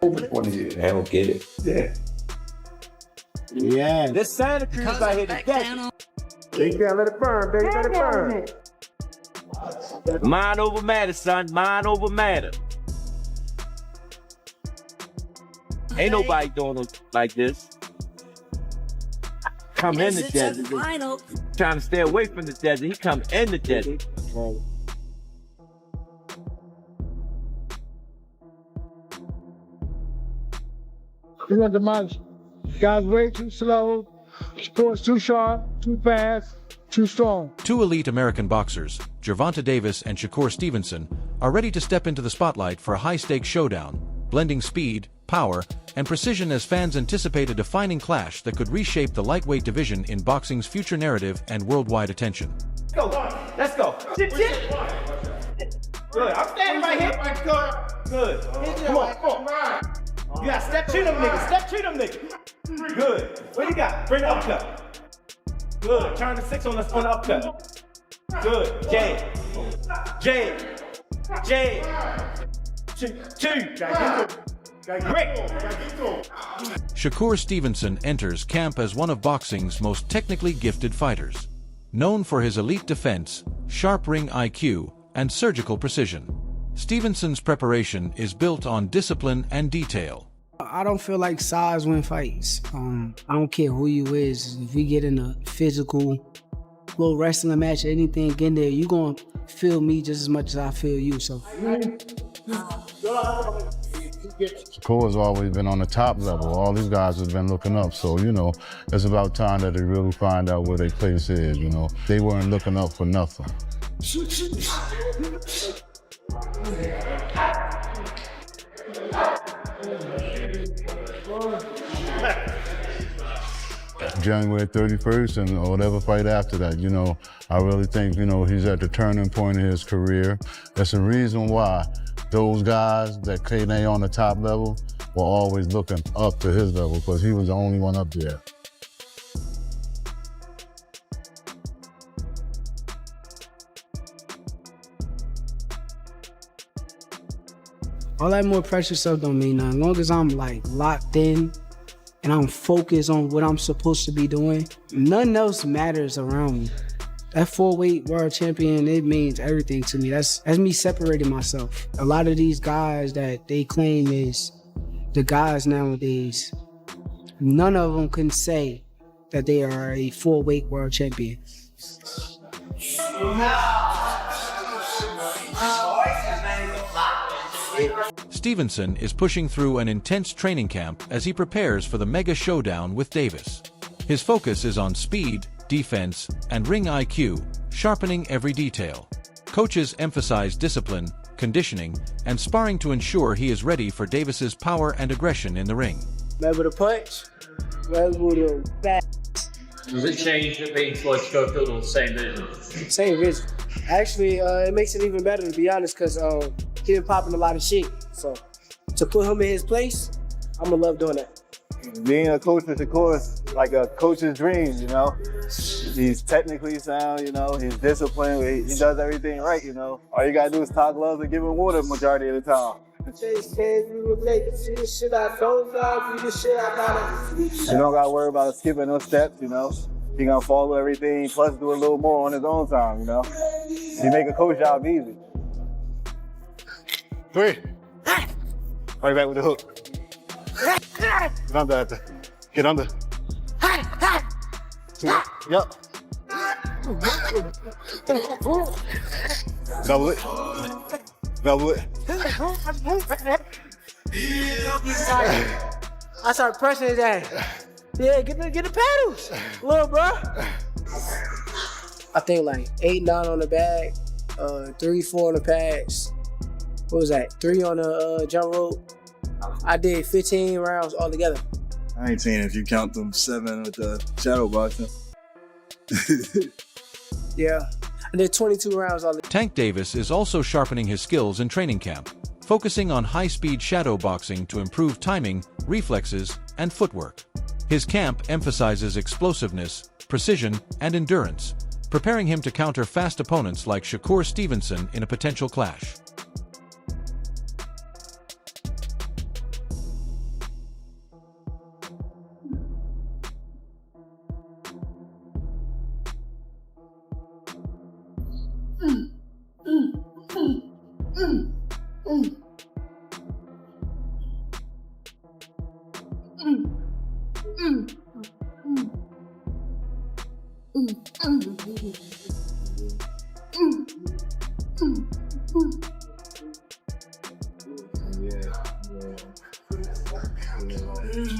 Over 20 years. I don't get it. Yeah. Yeah. This Santa Cruz right here, the desert. Take down, let it burn, baby, let it burn. Mind over matter, son. Mind over matter. Ain't nobody doing it like this. Come in the desert. Trying to stay away from the desert. He come in the desert. You want the money. Guys way too slow, sports too sharp, too fast, too strong. Two elite American boxers, Gervonta Davis and Shakur Stevenson, are ready to step into the spotlight for a high-stakes showdown, blending speed, power, and precision as fans anticipate a defining clash that could reshape the lightweight division in boxing's future narrative and worldwide attention. Go. Let's go. Good. I'm standing right here. Good. Come on. You got step to them niggas. Good. What you got? Bring the upcut. Good. Turn the 6 on the upcut. Good. Jay. Two. Great. Shakur Stevenson enters camp as one of boxing's most technically gifted fighters. Known for his elite defense, sharp ring IQ, and surgical precision, Stevenson's preparation is built on discipline and detail. I don't feel like size win fights. I don't care who you is. If we get in a physical, little wrestling match or anything in there, you gonna feel me just as much as I feel you. So. Shakur's always been on the top level. All these guys have been looking up. So, it's about time that they really find out where their place is, They weren't looking up for nothing. January 31st and whatever fight after that, I really think, he's at the turning point of his career. That's the reason why those guys that came on the top level were always looking up to his level because he was the only one up there. All that more pressure stuff don't mean nothing. As long as I'm locked in and I'm focused on what I'm supposed to be doing, nothing else matters around me. That 4-weight world champion, it means everything to me. That's me separating myself. A lot of these guys that they claim is the guys nowadays, none of them can say that they are a 4-weight world champion. Stevenson is pushing through an intense training camp as he prepares for the mega showdown with Davis. His focus is on speed, defense, and ring IQ, sharpening every detail. Coaches emphasize discipline, conditioning, and sparring to ensure he is ready for Davis's power and aggression in the ring. Remember the punch? Remember the back? Does it change it being Floyd Schofield on the same vision? Same vision. Actually, it makes it even better, to be honest, because he been popping a lot of shit. So to put him in his place, I'm gonna love doing that. Being a coach is, of course, like a coach's dream, He's technically sound, he's disciplined, he does everything right, All you gotta do is talk gloves and give him water majority of the time. You don't gotta worry about skipping no steps, He gonna follow everything, plus do a little more on his own time, He make a coach job easy. 3. Right back with the hook. Get under after. Get under. Yep. Double it. I started pressing his ass. Yeah, get the paddles, little bro. I think 8, 9 on the bag, 3, 4 on the pads. What was that? 3 on the jump rope. I did 15 rounds altogether. I ain't seen if you count them 7 with the shadow boxing. Yeah, I did 22 rounds altogether. Tank Davis is also sharpening his skills in training camp, focusing on high-speed shadow boxing to improve timing, reflexes, and footwork. His camp emphasizes explosiveness, precision, and endurance, preparing him to counter fast opponents like Shakur Stevenson in a potential clash.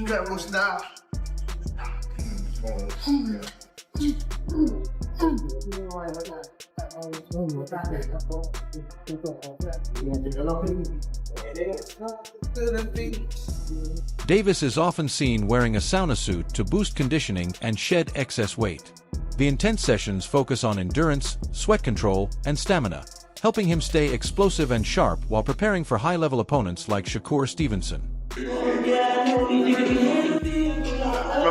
That was now. Davis is often seen wearing a sauna suit to boost conditioning and shed excess weight. The intense sessions focus on endurance, sweat control, and stamina, helping him stay explosive and sharp while preparing for high-level opponents like Shakur Stevenson. Remember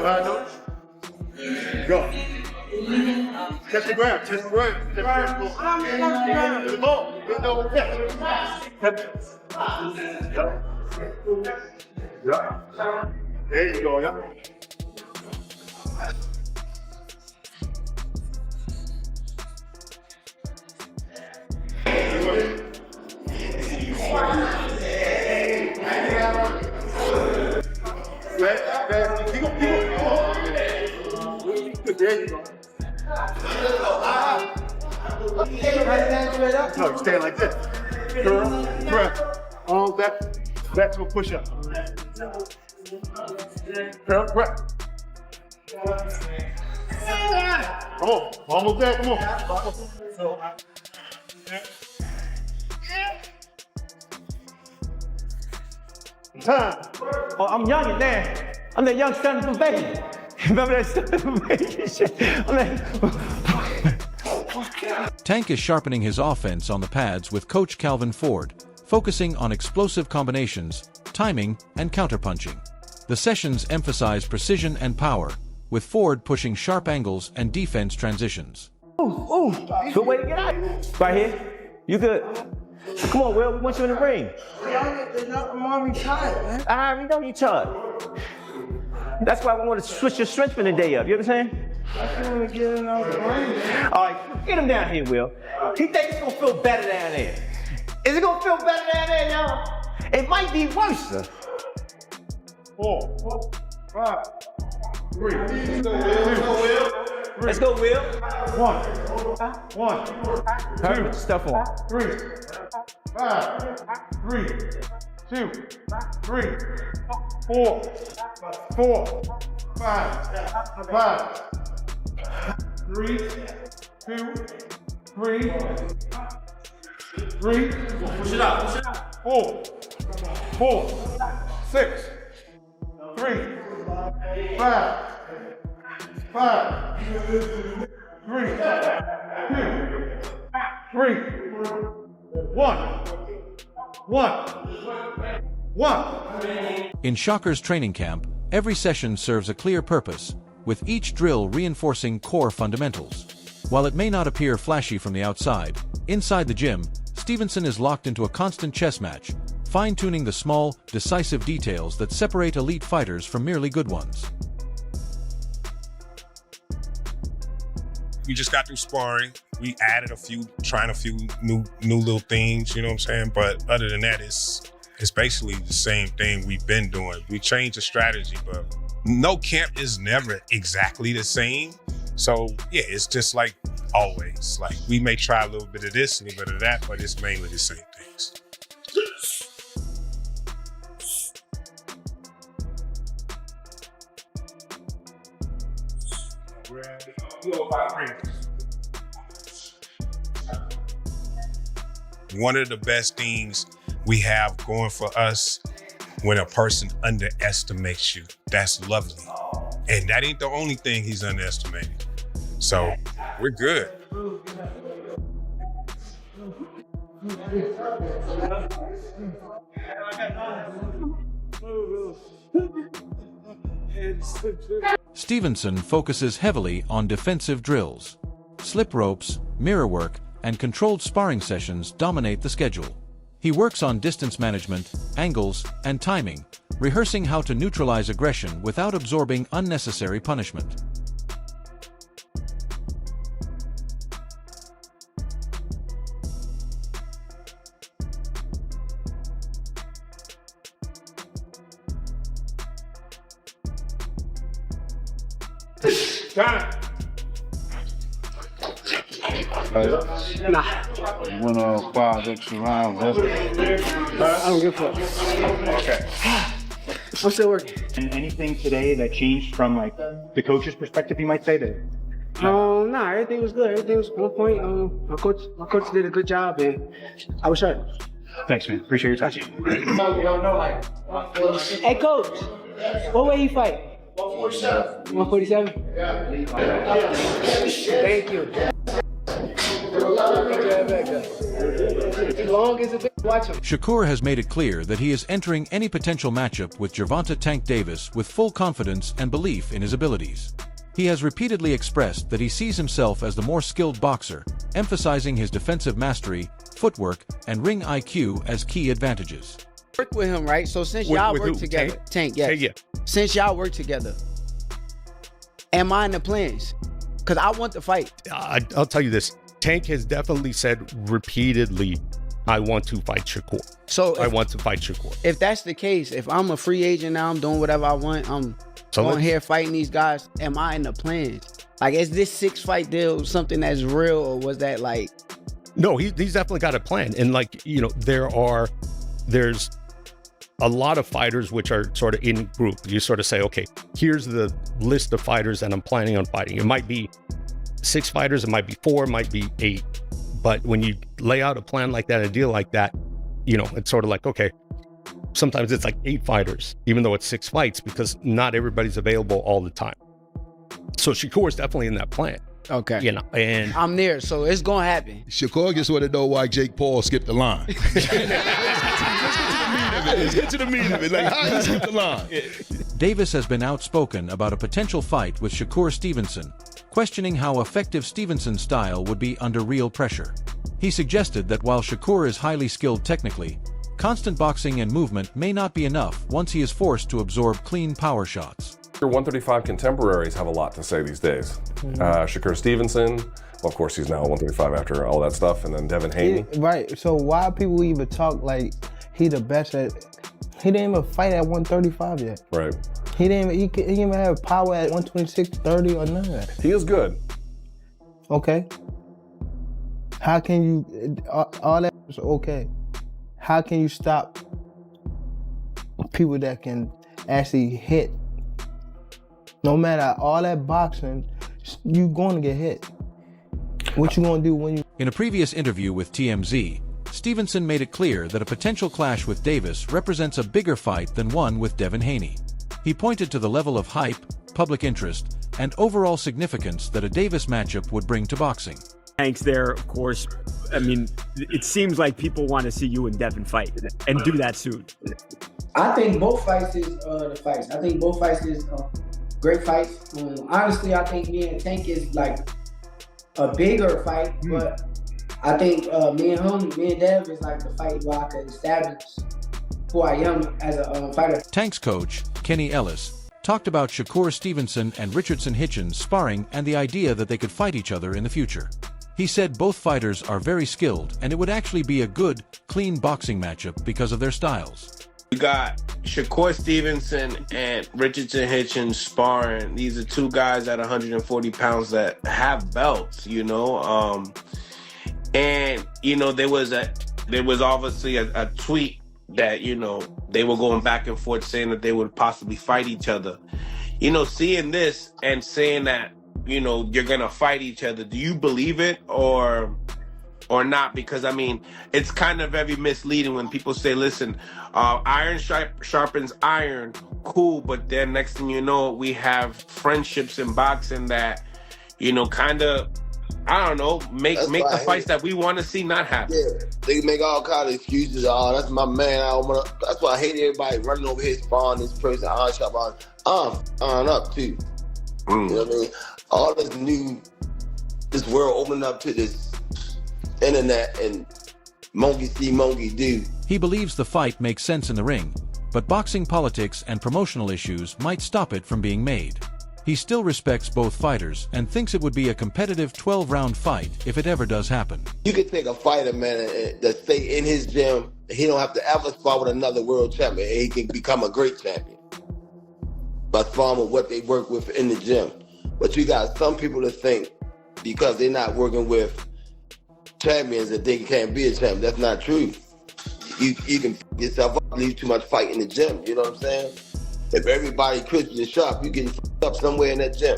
how I do it? Go. Catch the ground, touch the ground. The ball. There you go, yeah. There you go. No, you stand like this. Curl, press, arms back to a push-up. Curl, press. Come on, almost there, come on. Time. Oh, I'm young and there. I'm that young son from baby. Remember that son from baby shit? Tank is sharpening his offense on the pads with coach Calvin Ford, focusing on explosive combinations, timing, and counterpunching. The sessions emphasize precision and power, with Ford pushing sharp angles and defense transitions. Ooh, good way to get out. Right here. You good. Come on, Will, we want you in the ring. I'm already tired, man. I already know you tired. That's why we want to switch your strength for the day up. You understand? I want to get another ring. All right, get him down here, Will. He thinks it's gonna feel better down there. Is it gonna feel better down there, y'all? It might be worse. 4, 5, 3. Let's go, Will. 1, 2, put stuff on. 3, 5, 3, 2, 3, 4, 5, 3, 2, 3, 3. Push it out. 4, 6, 3, 5, 3, 1. In Shakur's training camp, every session serves a clear purpose, with each drill reinforcing core fundamentals. While it may not appear flashy from the outside, inside the gym, Stevenson is locked into a constant chess match, fine-tuning the small, decisive details that separate elite fighters from merely good ones. We just got through sparring. We added trying a few new little things, you know what I'm saying? But other than that, it's basically the same thing we've been doing. We changed the strategy, but no camp is never exactly the same. So yeah, it's just like always. Like we may try a little bit of this, a little bit of that, but it's mainly the same things. One of the best things we have going for us when a person underestimates you, that's lovely. And that ain't the only thing he's underestimating. So we're good. Stevenson focuses heavily on defensive drills. Slip ropes, mirror work, and controlled sparring sessions dominate the schedule. He works on distance management, angles, and timing, rehearsing how to neutralize aggression without absorbing unnecessary punishment. Time. Nah, You went on 5 extra rounds. I don't give a fuck. Okay. I'm still working. And anything today that changed from like the coach's perspective, you might say that? Nah, everything was good. Everything was on point. My coach did a good job, and I was sharp. Thanks, man. Appreciate your time. Hey, coach, what way you fight? 147. 147? Thank you. Long as a bit, watch him. Shakur has made it clear that he is entering any potential matchup with Gervonta Tank Davis with full confidence and belief in his abilities. He has repeatedly expressed that he sees himself as the more skilled boxer, emphasizing his defensive mastery, footwork, and ring IQ as key advantages. Work with him, right? So since y'all work together, Tank, yes. Yeah. Since y'all work together, am I in the plans? Because I want to fight. I'll tell you this. Tank has definitely said repeatedly, I want to fight Shakur. So I want to fight Shakur. If that's the case, if I'm a free agent now, I'm doing whatever I want, I'm on here fighting these guys, am I in the plans? Like, is this 6-fight deal something that's real, or was that like... No, he's definitely got a plan. And like, you know, there's a lot of fighters which are sort of in group. You sort of say, okay, here's the list of fighters that I'm planning on fighting. It might be 6 fighters, it might be 4, it might be 8. But when you lay out a plan like that, a deal like that, you know, it's sort of like, okay, sometimes it's like 8 fighters, even though it's 6 fights, because not everybody's available all the time. So Shakur is definitely in that plan. Okay. You know, and I'm there, so it's gonna happen. Shakur just want to know why Jake Paul skipped the line. Let's get to the meat of it. Like, how he skipped the line? Davis has been outspoken about a potential fight with Shakur Stevenson, questioning how effective Stevenson's style would be under real pressure. He suggested that while Shakur is highly skilled technically, constant boxing and movement may not be enough once he is forced to absorb clean power shots. Your 135 contemporaries have a lot to say these days. Shakur Stevenson, well, of course he's now 135 after all that stuff, and then Devin Haney. Right, so why people even talk like he the best at, he didn't even fight at 135 yet. Right. He didn't even have power at 126, 30 or none of that. He is good. Okay. How can you, all that is okay. How can you stop people that can actually hit? No matter all that boxing, you going to get hit. What you going to do when you... In a previous interview with TMZ, Stevenson made it clear that a potential clash with Davis represents a bigger fight than one with Devin Haney. He pointed to the level of hype, public interest, and overall significance that a Davis matchup would bring to boxing. Thanks there, of course. I mean, it seems like people want to see you and Devin fight, and do that soon. I think both fights is the fights. I think both fights is great fights. Honestly, I think me and Tank is like a bigger fight, but I think me and Dev is like the fight where I can establish who I am as a fighter. Tank's coach, Kenny Ellis, talked about Shakur Stevenson and Richardson Hitchens sparring and the idea that they could fight each other in the future. He said both fighters are very skilled and it would actually be a good, clean boxing matchup because of their styles. You got Shakur Stevenson and Richardson Hitchens sparring. These are 2 guys at 140 pounds that have belts, you know. And, you know, there was obviously a tweet that, you know, they were going back and forth saying that they would possibly fight each other. You know, seeing this and saying that, you know, you're going to fight each other, do you believe it or not? Because, I mean, it's kind of very misleading when people say, listen, iron sharpens iron, cool, but then next thing you know, we have friendships in boxing that, you know, kind of, I don't know, make the fights that we want to see not happen. Yeah, they make all kinds of excuses. Oh, that's my man. That's why I hate everybody running over here, spawn this person, iron sharp iron. I'm up too. You know what I mean? All this world opening up to this internet and monkey see, monkey do. He believes the fight makes sense in the ring, but boxing politics and promotional issues might stop it from being made. He still respects both fighters and thinks it would be a competitive 12-round fight if it ever does happen. You could take a fighter, man, that stay in his gym. He don't have to ever spar with another world champion, and he can become a great champion by sparring with what they work with in the gym. But you got some people that think because they're not working with champions that they can't be a champion. That's not true. You can f yourself up, leave too much fight in the gym. You know what I'm saying? If everybody crisp and sharp, you getting f***ed up somewhere in that gym.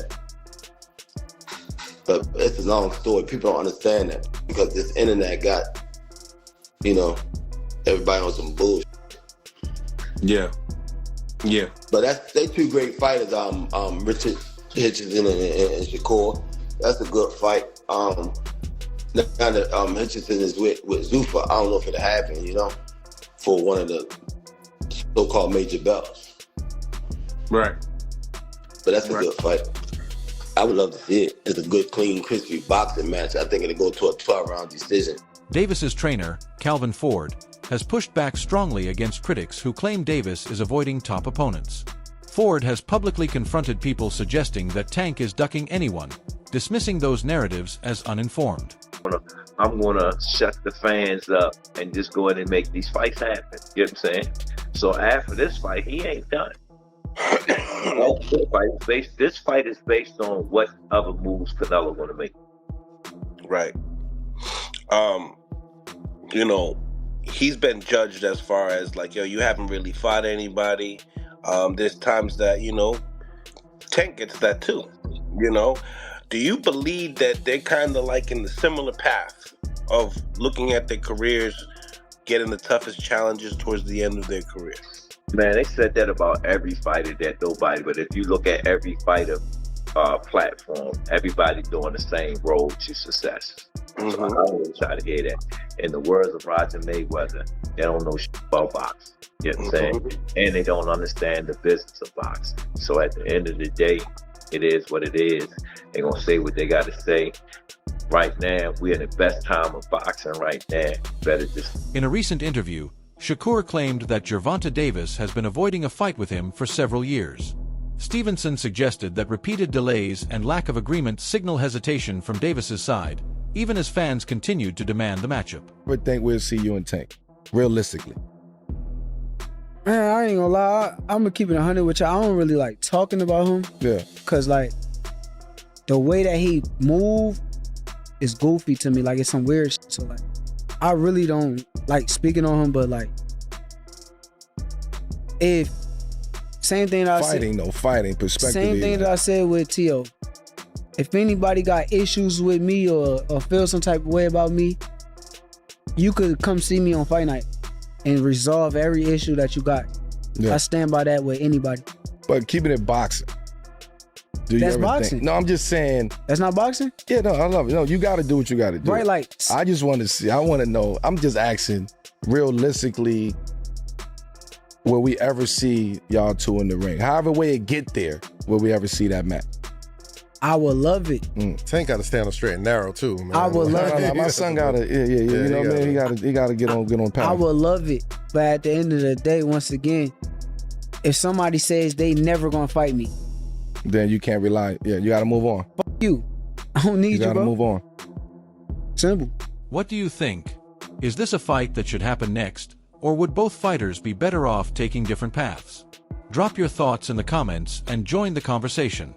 But it's a long story. People don't understand that because this internet got, you know, everybody on some bullshit. Yeah. Yeah. But they two great fighters, Richard Hitchinson and Shakur. That's a good fight. Now that Hitchinson is with Zuffa, I don't know if it'll happen, you know, for one of the so-called major belts. Right. But that's a good fight. I would love to see it. It's a good, clean, crispy boxing match. I think it'll go to a 12-round decision. Davis's trainer, Calvin Ford, has pushed back strongly against critics who claim Davis is avoiding top opponents. Ford has publicly confronted people suggesting that Tank is ducking anyone, dismissing those narratives as uninformed. I'm gonna shut the fans up and just go ahead and make these fights happen. You know what I'm saying? So after this fight, he ain't done. This fight is based on what other moves Canelo gonna make. Right. You know, he's been judged as far as like, yo, you haven't really fought anybody. There's times that, you know, Tank gets that too. You know, do you believe that they're kind of like in the similar path of looking at their careers, getting the toughest challenges towards the end of their career? Man, they said that about every fighter that nobody, but if you look at every fighter platform, everybody doing the same road to success. So I always try to hear that. In the words of Roger Mayweather, they don't know shit about boxing. You know what I'm saying? And they don't understand the business of boxing. So at the end of the day, it is what it is. They're going to say what they got to say. Right now, we're in the best time of boxing right now. Better just... In a recent interview, Shakur claimed that Gervonta Davis has been avoiding a fight with him for several years. Stevenson suggested that repeated delays and lack of agreement signal hesitation from Davis's side, even as fans continued to demand the matchup. I think we'll see you in Tank, realistically. Man, I ain't gonna lie. I'm gonna keep it 100 with y'all. I don't really like talking about him. Yeah. Cause like the way that he move is goofy to me. Like it's some weird shit. So like I really don't like speaking on him, but like if same thing that fighting perspective. Same thing that I said with T.O. If anybody got issues with me or feel some type of way about me, you could come see me on Fight Night and resolve every issue that you got. Yeah. I stand by that with anybody. But keeping it boxing. That's boxing. No, I'm just saying. That's not boxing? Yeah, no, I love it. No, you got to do what you got to do. Right, like. I just want to see. I want to know. I'm just asking, realistically, will we ever see y'all two in the ring? However way it get there, will we ever see that match? I would love it. Tank got to stand up straight and narrow too, man. I would love it. My son got to, you know what I mean? He got to get on power. I would love it. But at the end of the day, once again, if somebody says they never gonna fight me, then you can't rely. Yeah, you got to move on. Fuck you. I don't need you, bro. You got to move on. Simple. What do you think? Is this a fight that should happen next, or would both fighters be better off taking different paths? Drop your thoughts in the comments and join the conversation.